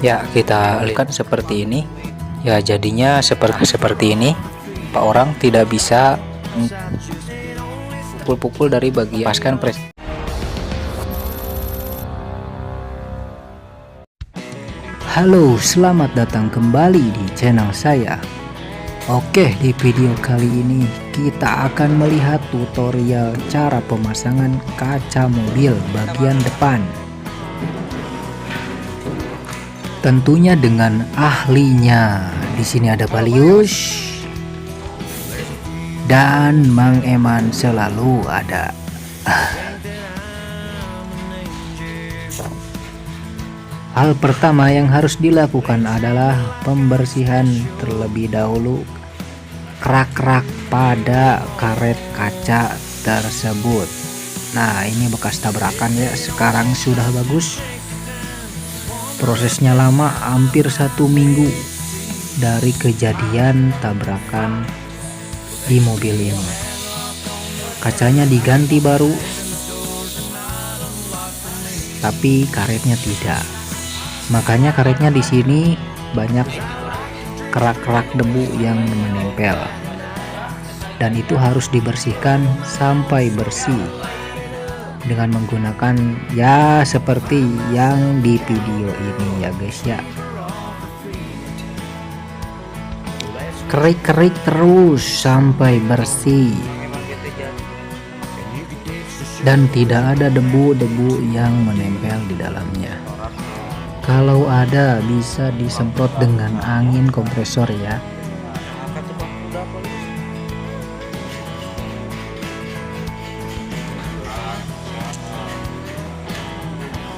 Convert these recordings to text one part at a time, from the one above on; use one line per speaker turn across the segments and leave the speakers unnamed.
Ya, kita lihat seperti ini. Ya, jadinya seperti ini. Pak orang tidak bisa pukul-pukul dari bagian lepaskan pres.
Halo, selamat datang kembali di channel saya. Oke, di video kali ini kita akan melihat tutorial cara pemasangan kaca mobil bagian depan. Tentunya dengan ahlinya. Di sini ada Balius dan Mang Eman selalu ada. Hal pertama yang harus dilakukan adalah pembersihan terlebih dahulu kerak-kerak pada karet kaca tersebut. Nah, ini bekas tabrakan ya, sekarang sudah bagus. Prosesnya lama, hampir 1 minggu dari kejadian tabrakan di mobil ini. Kacanya diganti baru, tapi karetnya tidak. Makanya karetnya di sini banyak kerak-kerak debu yang menempel, dan itu harus dibersihkan sampai bersih dengan menggunakan ya seperti yang di video ini ya guys ya. Kerik-kerik terus sampai bersih dan tidak ada debu-debu yang menempel di dalamnya. Kalau ada bisa disemprot dengan angin kompresor ya.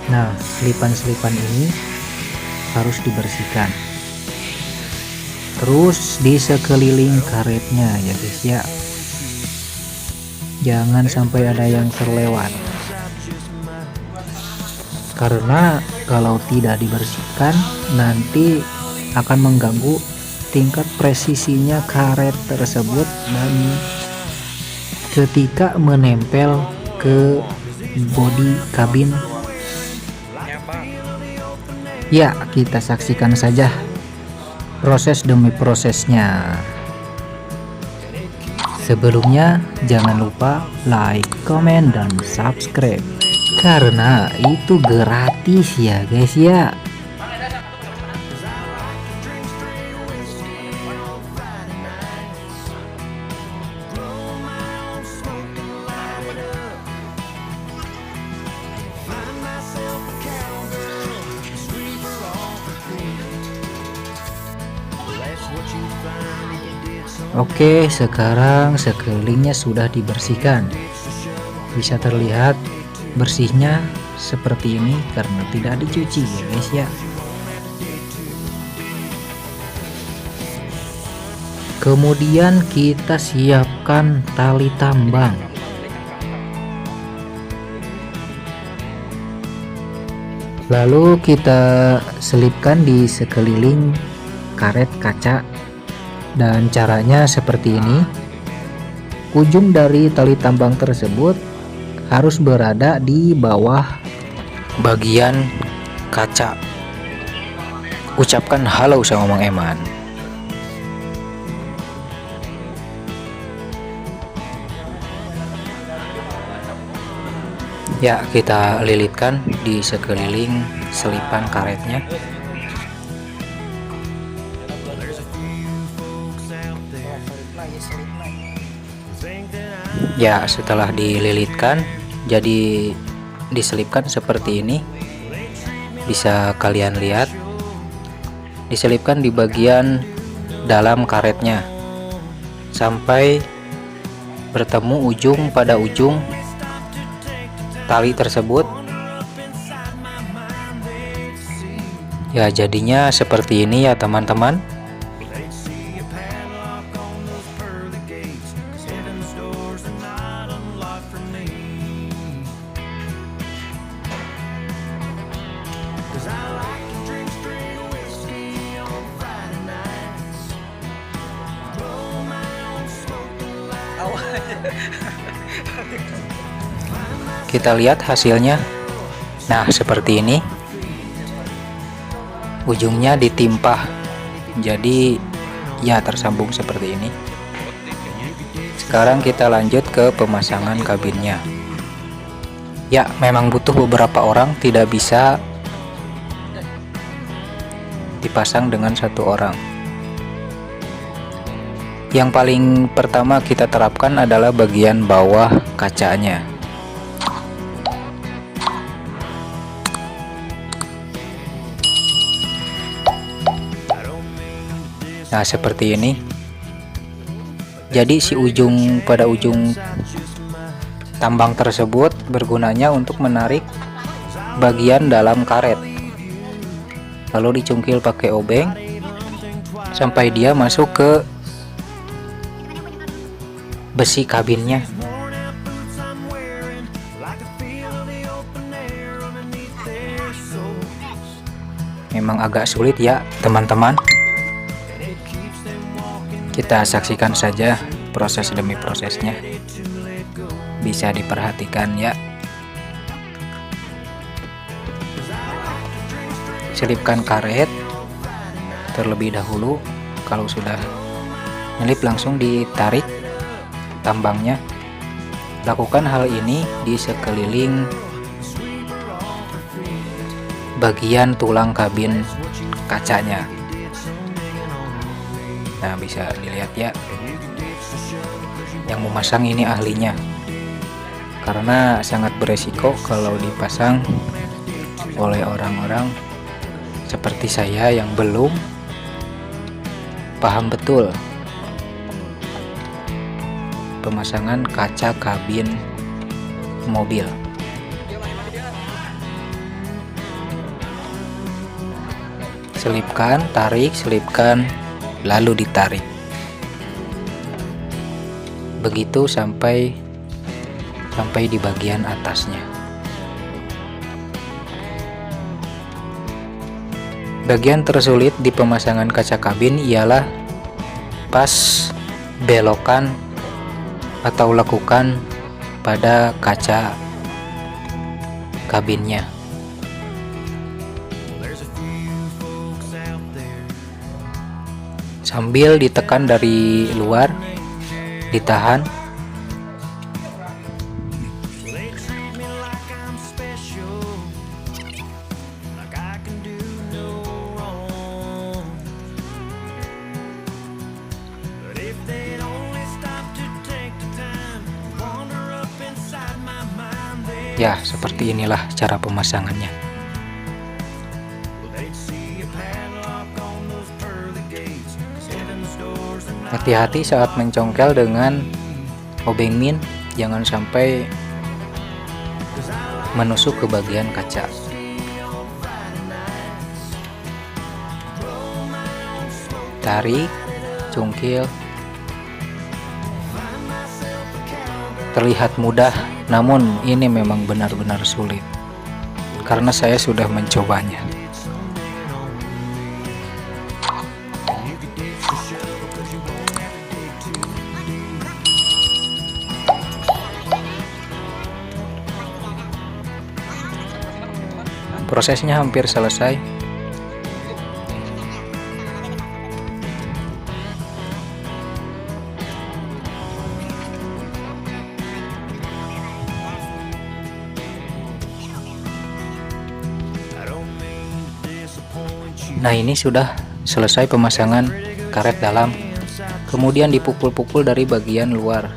Nah, selipan-selipan ini harus dibersihkan. Terus di sekeliling karetnya ya guys ya. Jangan sampai ada yang terlewat. Karena kalau tidak dibersihkan nanti akan mengganggu tingkat presisinya karet tersebut dan ketika menempel ke bodi kabin. Ya, kita saksikan saja proses demi prosesnya. Sebelumnya jangan lupa like, komen, dan subscribe karena itu gratis ya guys ya. Oke, sekarang sekelilingnya sudah dibersihkan. Bisa terlihat bersihnya seperti ini karena tidak dicuci ya guys ya. Kemudian kita siapkan tali tambang. Lalu kita selipkan di sekeliling karet kaca. Dan caranya seperti ini. Ujung dari tali tambang tersebut harus berada di bawah
Bagian kaca. Ucapkan halo sama Mang Eman. Ya, kita lilitkan di sekeliling selipan karetnya. Ya, setelah dililitkan jadi diselipkan seperti ini. Bisa kalian lihat, diselipkan di bagian dalam karetnya sampai bertemu ujung pada ujung tali tersebut. Ya, jadinya seperti ini ya teman-teman. Kita lihat hasilnya. Nah, seperti ini. ujungnya ditimpa, jadi ya tersambung seperti ini. Sekarang kita lanjut ke pemasangan kabinnya. Ya, memang butuh beberapa orang, tidak bisa dipasang dengan satu orang. Yang paling pertama kita terapkan adalah bagian bawah kacanya. Nah, seperti ini. Jadi si ujung pada ujung tambang tersebut bergunanya untuk menarik bagian dalam karet, lalu dicungkil pakai obeng sampai dia masuk ke besi kabinnya. Memang agak sulit ya teman-teman. Kita saksikan saja proses demi prosesnya, bisa diperhatikan ya. Selipkan karet terlebih dahulu. Kalau sudah nyelip langsung ditarik tambangnya. Lakukan hal ini di sekeliling bagian tulang kabin kacanya. Nah, bisa dilihat ya, yang memasang ini ahlinya, karena sangat beresiko kalau dipasang oleh orang-orang seperti saya yang belum paham betul pemasangan kaca kabin mobil. Selipkan, tarik, selipkan, lalu ditarik. Begitu sampai di bagian atasnya. Bagian tersulit di pemasangan kaca kabin ialah pas belokan atau lekukan pada kaca kabinnya. Sambil ditekan dari luar, ditahan. Ya, seperti inilah cara pemasangannya. Hati-hati saat mencongkel dengan obeng min, jangan sampai menusuk ke bagian kaca. Tarik, cungkil. Terlihat mudah, namun ini memang benar-benar sulit karena saya sudah mencobanya. Prosesnya hampir selesai. Nah, ini sudah selesai pemasangan karet dalam. Kemudian dipukul-pukul dari bagian luar.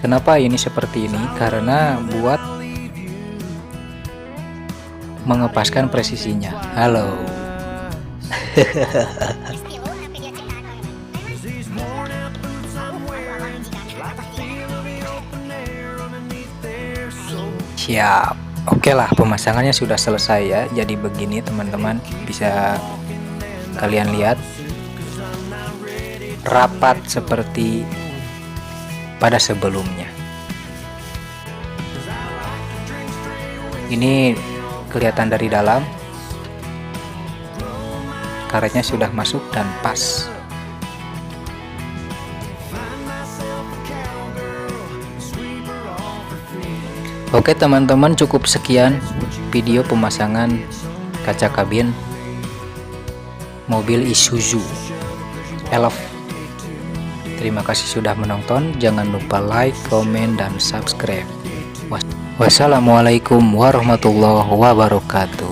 Kenapa ini seperti ini? Karena buat mengepaskan presisinya. Halo. Siap. Oke lah, pemasangannya sudah selesai ya. Jadi begini teman-teman, bisa kalian lihat rapat seperti pada sebelumnya. Ini kelihatan dari dalam, karetnya sudah masuk dan pas. Oke teman-teman, cukup sekian video pemasangan kaca kabin mobil Isuzu Elf. Terima kasih sudah menonton. Jangan lupa like, komen, dan subscribe. Wassalamualaikum warahmatullahi wabarakatuh.